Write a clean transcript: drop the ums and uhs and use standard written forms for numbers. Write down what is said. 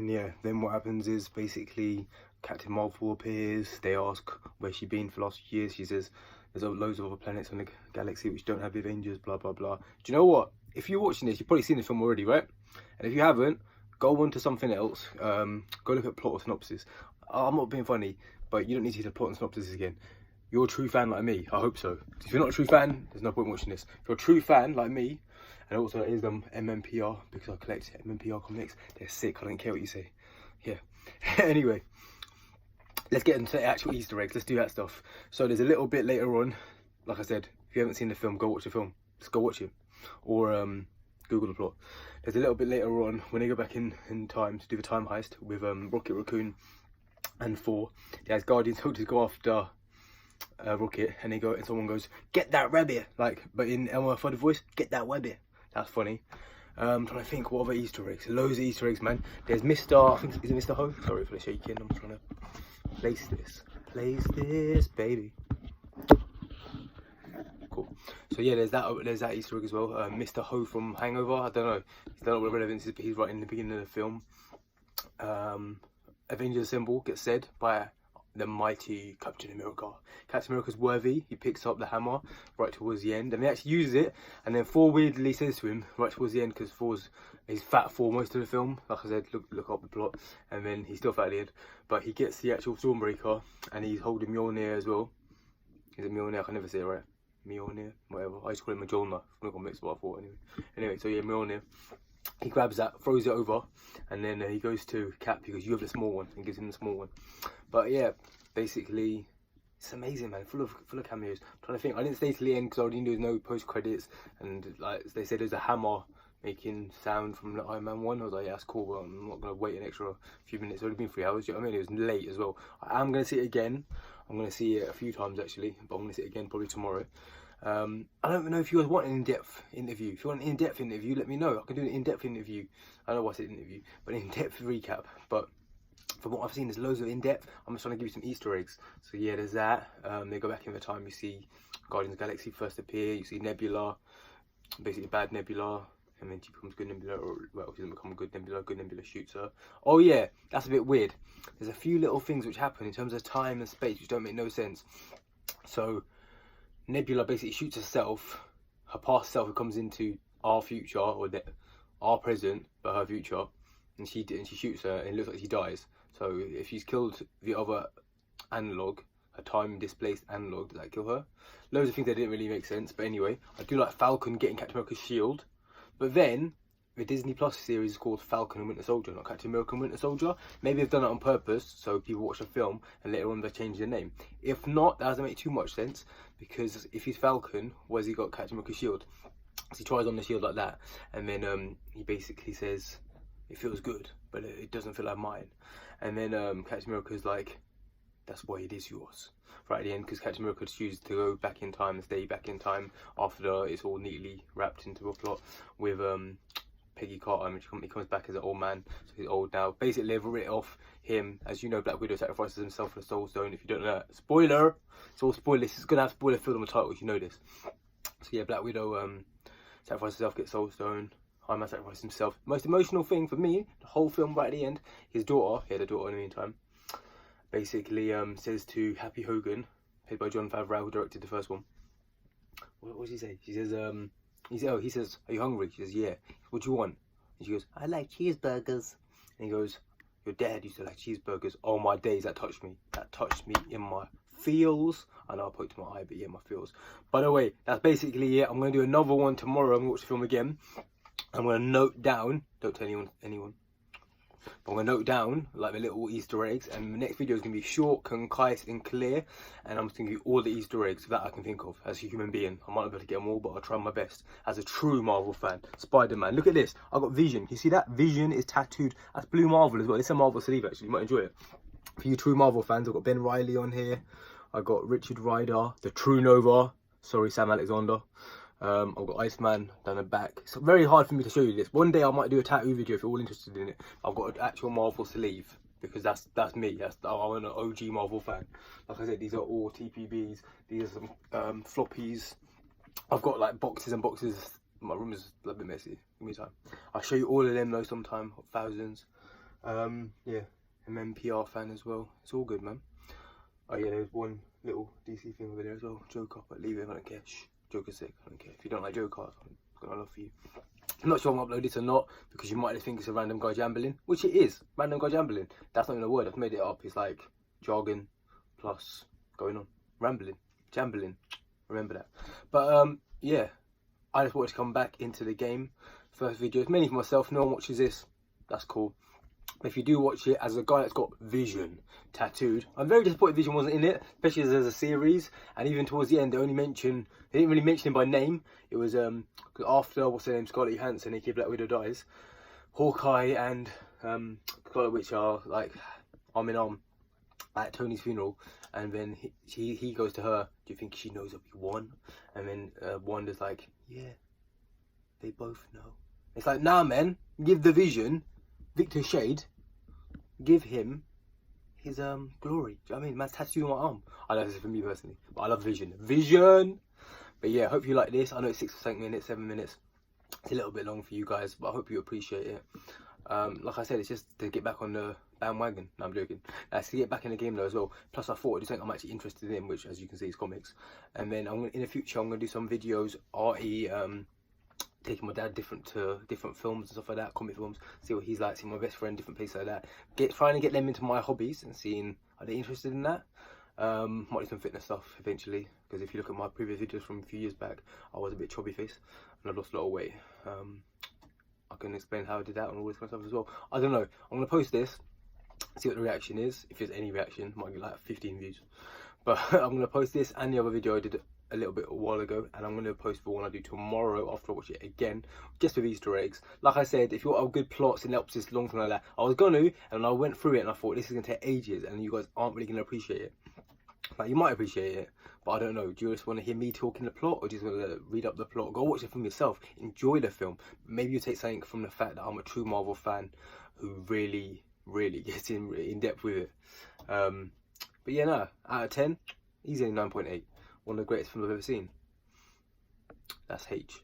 then yeah, then what happens is basically Captain Marvel appears. They ask where she's been for the last few years. She says there's loads of other planets in the galaxy which don't have the Avengers, blah blah blah. Do you know what? If you're watching this, you've probably seen the film already, right? And if you haven't, go on to something else. Go look at plot or synopsis. I'm not being funny, but you don't need to see the plot and synopsis again. You're a true fan like me. I hope so. If you're not a true fan, there's no point watching this. If you're a true fan like me, and also it is MMPR, because I collect MMPR comics. They're sick. I don't care what you say. Yeah. Anyway, let's get into the actual Easter eggs. Let's do that stuff. So there's a little bit later on. Like I said, if you haven't seen the film, go watch the film. Just go watch it, or Google the plot. There's a little bit later on when they go back in time to do the time heist with Rocket Raccoon and Thor. The Asgardians told to go after Rocket, and someone goes, "Get that rabbit!" Like, but in Elmer Fudd voice, "Get that rabbit." That's funny. I'm trying to think what other Easter eggs. Loads of Easter eggs, man. There's Mr. I think is it Mr. Ho? Sorry for the shaking. I'm trying to place this, baby. Cool. So yeah, there's that Easter egg as well. Mr. Ho from Hangover. I don't know what relevance is, but he's right in the beginning of the film. Avengers Assemble gets said by the mighty Captain America. Captain America's worthy. He picks up the hammer right towards the end, and he actually uses it. And then Thor weirdly says to him right towards the end, because he's fat for most of the film. Like I said, look up the plot, and then he's still fat at the end. But he gets the actual Stormbreaker, and he's holding Mjolnir as well. Is it Mjolnir? I can never say it right. Mjolnir, whatever. I just call it Mjolnir. I got mixed what I thought anyway. So yeah, Mjolnir. He grabs that, throws it over, and then he goes to Cap because you have the small one, and gives him the small one. But yeah, basically, it's amazing, man. Full of cameos. I'm trying to think. I didn't stay till the end because I already knew there's no post credits, and like they said, there's a hammer making sound from the Iron Man 1. I was like, yeah, that's cool, but I'm not gonna wait an extra few minutes. It's already been 3 hours. You know what I mean? It was late as well. I am gonna see it again. I'm gonna see it a few times actually, but I'm gonna see it again probably tomorrow. I don't know if you guys want an in-depth interview. If you want an in-depth interview, let me know. I can do an in-depth interview. I know why I said interview, but an in-depth recap. But from what I've seen, there's loads of in-depth. I'm just trying to give you some Easter eggs. So yeah, there's that. They go back in the time. You see Guardians of the Galaxy first appear. You see Nebula, basically bad Nebula, and then she becomes good Nebula, or well, she doesn't become good Nebula. Good Nebula shoots her. Oh yeah, that's a bit weird. There's a few little things which happen in terms of time and space which don't make no sense. So Nebula basically shoots herself, her past self, who comes into our future, or our present, but her future, and she shoots her, and it looks like she dies. So if she's killed the other analog, a time displaced analog, does that kill her? Loads of things that didn't really make sense, but anyway, I do like Falcon getting Captain America's shield, but then the Disney Plus series is called Falcon and Winter Soldier, not Captain America and Winter Soldier. Maybe they've done it on purpose so people watch the film and later on they change the name. If not, that doesn't make too much sense, because if he's Falcon, where's he got Captain America's shield? So he tries on the shield like that, and then he basically says it feels good, but it doesn't feel like mine. And then Captain America's like, that's why it is yours. Right at the end, because Captain America chooses to go back in time and stay back in time after it's all neatly wrapped into a plot with Peggy Carter, and he comes back as an old man, so he's old now. Basically, they've written off him. As you know, Black Widow sacrifices himself for the Soul Stone. If you don't know that, spoiler! It's all spoilers. It's gonna have spoiler filled on the title if you know this. So yeah, Black Widow sacrifices herself, gets Soul Stone. Iron Man sacrifices himself. Most emotional thing for me, the whole film right at the end, his daughter, he had a daughter in the meantime, basically says to Happy Hogan, played by Jon Favreau, who directed the first one. What does he say? She says, he says, are you hungry? She says, yeah. What do you want? And she goes, I like cheeseburgers. And he goes, your dad used to like cheeseburgers. Oh my days, that touched me. That touched me in my feels. I know I poked my eye, but yeah, my feels. By the way, that's basically it. I'm going to do another one tomorrow. I'm going to watch the film again. I'm going to note down, don't tell anyone. But I'm going to note down like the little Easter eggs, and the next video is going to be short, concise and clear, and I'm just going to give you all the Easter eggs that I can think of as a human being. I might not be able to get them all, but I'll try my best as a true Marvel fan. Spider-Man, look at this, I got Vision. You see that? Vision is tattooed. That's Blue Marvel as well. It's a Marvel sleeve actually, you might enjoy it. For you true Marvel fans, I've got Ben Reilly on here, I got Richard Rider, the True Nova, sorry Sam Alexander. I've got Iceman down the back. It's very hard for me to show you this. One day I might do a tattoo video if you're all interested in it. I've got an actual Marvel sleeve because that's me. I'm an OG Marvel fan. Like I said, these are all TPBs. These are some floppies. I've got like boxes and boxes. My room is a little bit messy. Give me time. I'll show you all of them though sometime. Thousands. Yeah, MMPR fan as well. It's all good, man. Oh yeah, there's one little DC thing over there as well. Joker, but leave it, I don't care. Shh. Joker's sick, I don't care. If you don't like Joker, I've got no love for you. I'm not sure I'm uploading this or not, because you might just think it's a random guy jambling, which it is. Random guy jambling. That's not even a word, I've made it up. It's like jargon plus going on. Rambling. Jambling. Remember that. But yeah, I just wanted to come back into the game. First video, it's mainly for myself. No one watches this. That's cool. But if you do watch it, as a guy that's got Vision tattooed, I'm very disappointed Vision wasn't in it, especially as there's a series. And even towards the end, they didn't really mention him by name. It was after, what's her name, Scarlett Johansson, aka Black Widow dies, Hawkeye and Scarlet Witch are like arm in arm at Tony's funeral, and then he goes to her, do you think she knows that we won? And then Wanda's like, yeah, they both know. It's like, nah man, give the Vision, Victor Shade, give him his glory. Do you know what I mean? Man's tattooed on my arm. I know this is for me personally, but I love Vision. Vision! But yeah, hope you like this. I know it's 6 or 7 minutes, 7 minutes. It's a little bit long for you guys, but I hope you appreciate it. Like I said, it's just to get back on the bandwagon. No, I'm joking. It's to get back in the game though as well. Plus, I thought it's something I'm actually interested in, which, as you can see, is comics. And then in the future, I'm gonna do some videos, taking my dad to different films and stuff like that, comic films. See what he's like. See my best friend, different places like that. Trying to get them into my hobbies and seeing are they interested in that. Might do some fitness stuff eventually, because if you look at my previous videos from a few years back, I was a bit chubby face and I lost a lot of weight. I can explain how I did that and all this kind of stuff as well. I don't know. I'm gonna post this, see what the reaction is. If there's any reaction, might get like 15 views. But I'm gonna post this and the other video I did a little bit a while ago, and I'm gonna post the one I do tomorrow after I watch it again, just with Easter eggs. Like I said, if you want a good plot, synopsis, long thing like that, I was gonna, and I went through it and I thought this is gonna take ages, and you guys aren't really gonna appreciate it. Like, you might appreciate it, but I don't know. Do you just want to hear me talking the plot, or do you just want to read up the plot? Go watch the film yourself. Enjoy the film. Maybe you take something from the fact that I'm a true Marvel fan who really, really gets in depth with it. But yeah, no, out of 10, easily 9.8. One of the greatest films I've ever seen. That's H.